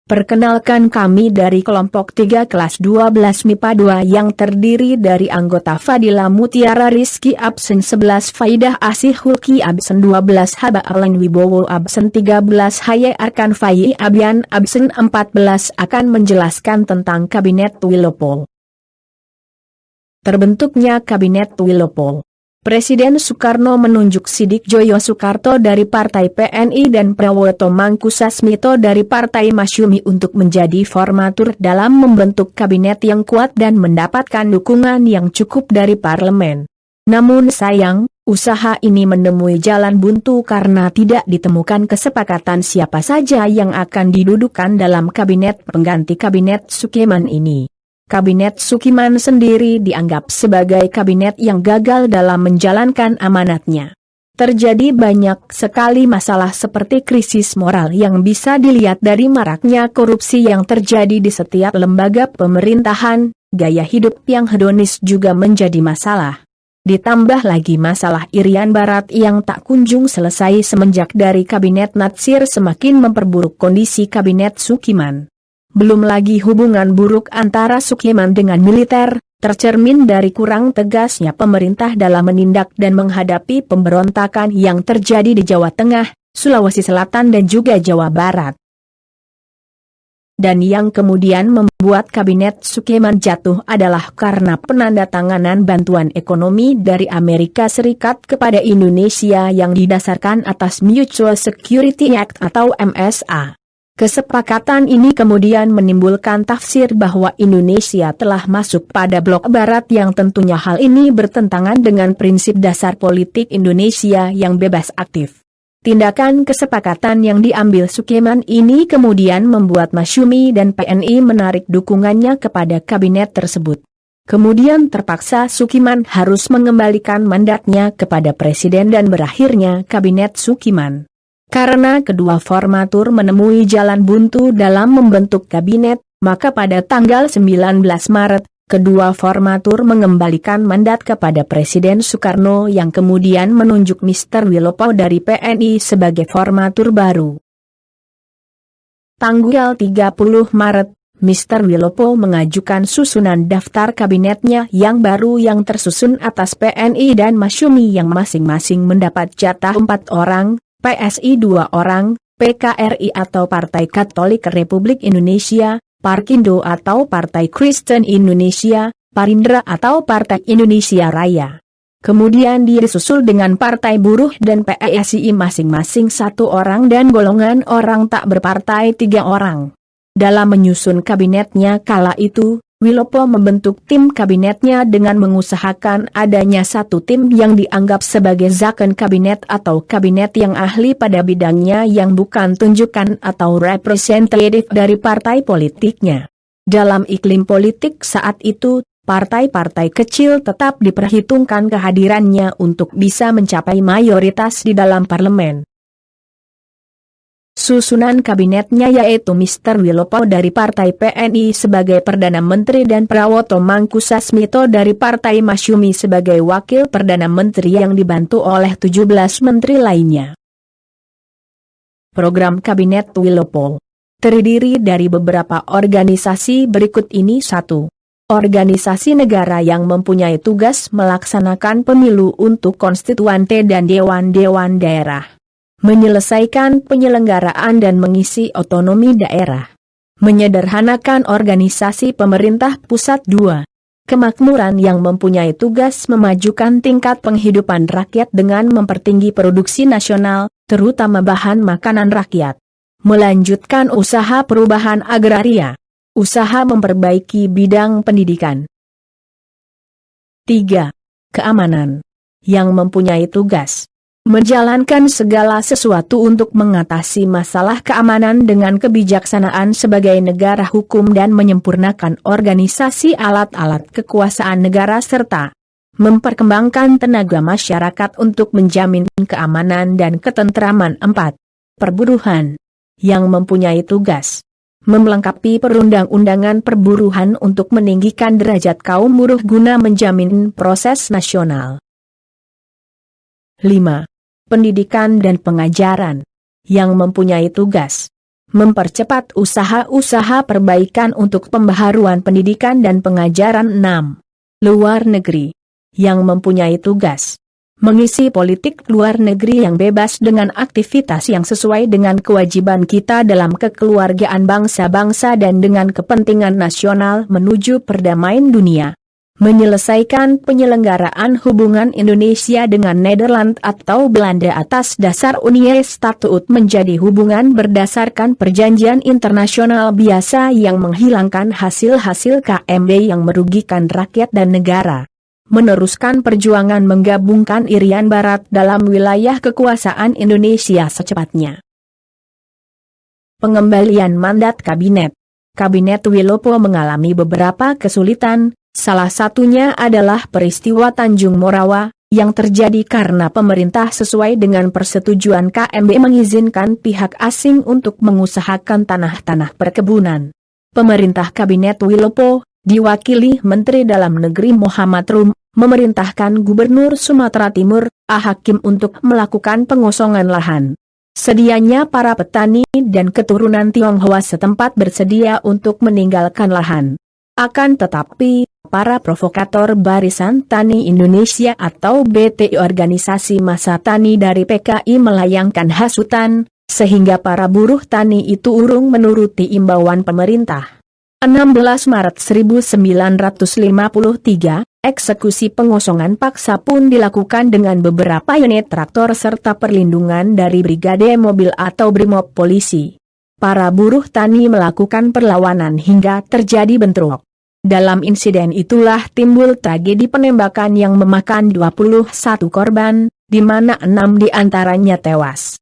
Perkenalkan, kami dari kelompok 3 kelas 12 MIPA 2 yang terdiri dari anggota Fadila Mutiara Rizky absen 11, Faidah Asih Hulki absen 12, Haba Alen Wibowo absen 13, Haye Arkan Fayi Abian absen 14 akan menjelaskan tentang Kabinet Wilopol. Terbentuknya Kabinet Wilopol. Presiden Soekarno menunjuk Sidik Joyo Soekarto dari Partai PNI dan Prawoto Mangkusasmito dari Partai Masyumi untuk menjadi formatur dalam membentuk kabinet yang kuat dan mendapatkan dukungan yang cukup dari parlemen. Namun sayang, usaha ini menemui jalan buntu karena tidak ditemukan kesepakatan siapa saja yang akan didudukan dalam kabinet pengganti Kabinet Sukiman ini. Kabinet Sukiman sendiri dianggap sebagai kabinet yang gagal dalam menjalankan amanatnya. Terjadi banyak sekali masalah seperti krisis moral yang bisa dilihat dari maraknya korupsi yang terjadi di setiap lembaga pemerintahan, gaya hidup yang hedonis juga menjadi masalah. Ditambah lagi masalah Irian Barat yang tak kunjung selesai semenjak dari Kabinet Natsir semakin memperburuk kondisi Kabinet Sukiman. Belum lagi hubungan buruk antara Sukiman dengan militer, tercermin dari kurang tegasnya pemerintah dalam menindak dan menghadapi pemberontakan yang terjadi di Jawa Tengah, Sulawesi Selatan dan juga Jawa Barat. Dan yang kemudian membuat Kabinet Sukiman jatuh adalah karena penandatanganan bantuan ekonomi dari Amerika Serikat kepada Indonesia yang didasarkan atas Mutual Security Act atau MSA. Kesepakatan ini kemudian menimbulkan tafsir bahwa Indonesia telah masuk pada blok barat yang tentunya hal ini bertentangan dengan prinsip dasar politik Indonesia yang bebas aktif. Tindakan kesepakatan yang diambil Sukiman ini kemudian membuat Masyumi dan PNI menarik dukungannya kepada kabinet tersebut. Kemudian terpaksa Sukiman harus mengembalikan mandatnya kepada Presiden dan berakhirnya Kabinet Sukiman. Karena kedua formatur menemui jalan buntu dalam membentuk kabinet, maka pada tanggal 19 Maret, kedua formatur mengembalikan mandat kepada Presiden Soekarno yang kemudian menunjuk Mr. Wilopo dari PNI sebagai formatur baru. Tanggal 30 Maret, Mr. Wilopo mengajukan susunan daftar kabinetnya yang baru yang tersusun atas PNI dan Masyumi yang masing-masing mendapat jatah 4 orang, PSI 2 orang, PKRI atau Partai Katolik Republik Indonesia, Parkindo atau Partai Kristen Indonesia, Parindra atau Partai Indonesia Raya. Kemudian disusul dengan Partai Buruh dan PSI masing-masing 1 orang dan golongan orang tak berpartai 3 orang. Dalam menyusun kabinetnya kala itu, Wilopo membentuk tim kabinetnya dengan mengusahakan adanya satu tim yang dianggap sebagai zakon kabinet atau kabinet yang ahli pada bidangnya yang bukan tunjukan atau representatif dari partai politiknya. Dalam iklim politik saat itu, partai-partai kecil tetap diperhitungkan kehadirannya untuk bisa mencapai mayoritas di dalam parlemen. Susunan kabinetnya yaitu Mr. Wilopo dari Partai PNI sebagai Perdana Menteri dan Prawoto Mangkusasmito dari Partai Masyumi sebagai Wakil Perdana Menteri yang dibantu oleh 17 menteri lainnya. Program Kabinet Wilopo terdiri dari beberapa organisasi berikut ini. 1. Organisasi negara yang mempunyai tugas melaksanakan pemilu untuk konstituante dan dewan-dewan daerah. Menyelesaikan penyelenggaraan dan mengisi otonomi daerah. Menyederhanakan organisasi pemerintah pusat. 2. Kemakmuran yang mempunyai tugas memajukan tingkat penghidupan rakyat dengan mempertinggi produksi nasional, terutama bahan makanan rakyat. Melanjutkan usaha perubahan agraria. Usaha memperbaiki bidang pendidikan. 3. Keamanan yang mempunyai tugas menjalankan segala sesuatu untuk mengatasi masalah keamanan dengan kebijaksanaan sebagai negara hukum dan menyempurnakan organisasi alat-alat kekuasaan negara serta memperkembangkan tenaga masyarakat untuk menjamin keamanan dan ketentraman. 4. Perburuhan yang mempunyai tugas melengkapi perundang-undangan perburuhan untuk meninggikan derajat kaum buruh guna menjamin proses nasional. 5. Pendidikan dan pengajaran yang mempunyai tugas mempercepat usaha-usaha perbaikan untuk pembaharuan pendidikan dan pengajaran. 6. Luar negeri yang mempunyai tugas mengisi politik luar negeri yang bebas dengan aktivitas yang sesuai dengan kewajiban kita dalam kekeluargaan bangsa-bangsa dan dengan kepentingan nasional menuju perdamaian dunia. Menyelesaikan penyelenggaraan hubungan Indonesia dengan Nederland atau Belanda atas dasar Unie Statut menjadi hubungan berdasarkan perjanjian internasional biasa yang menghilangkan hasil-hasil KMB yang merugikan rakyat dan negara. Meneruskan perjuangan menggabungkan Irian Barat dalam wilayah kekuasaan Indonesia secepatnya. Pengembalian mandat Kabinet. Kabinet Wilopo mengalami beberapa kesulitan, salah satunya adalah peristiwa Tanjung Morawa, yang terjadi karena pemerintah sesuai dengan persetujuan KMB mengizinkan pihak asing untuk mengusahakan tanah-tanah perkebunan. Pemerintah Kabinet Wilopo, diwakili Menteri Dalam Negeri Muhammad Rum, memerintahkan Gubernur Sumatera Timur, A. Hakim untuk melakukan pengosongan lahan. Sedianya para petani dan keturunan Tionghoa setempat bersedia untuk meninggalkan lahan. Akan tetapi, para provokator Barisan Tani Indonesia atau BTI organisasi massa tani dari PKI melayangkan hasutan, sehingga para buruh tani itu urung menuruti imbauan pemerintah. 16 Maret 1953, eksekusi pengosongan paksa pun dilakukan dengan beberapa unit traktor serta perlindungan dari Brigade Mobil atau Brimob Polisi. Para buruh tani melakukan perlawanan hingga terjadi bentrok. Dalam insiden itulah timbul tragedi penembakan yang memakan 21 korban, di mana 6 diantaranya tewas.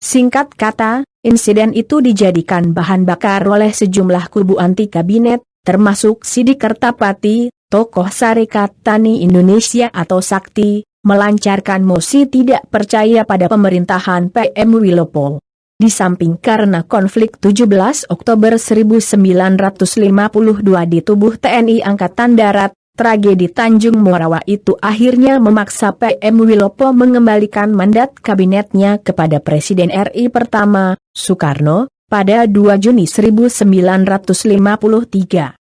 Singkat kata, insiden itu dijadikan bahan bakar oleh sejumlah kubu anti kabinet, termasuk Sidik Kertapati, tokoh Sarekat Tani Indonesia atau Sakti, melancarkan mosi tidak percaya pada pemerintahan PM Wilopo. Di samping karena konflik 17 Oktober 1952 di tubuh TNI Angkatan Darat, tragedi Tanjung Morawa itu akhirnya memaksa PM Wilopo mengembalikan mandat kabinetnya kepada Presiden RI pertama, Soekarno, pada 2 Juni 1953.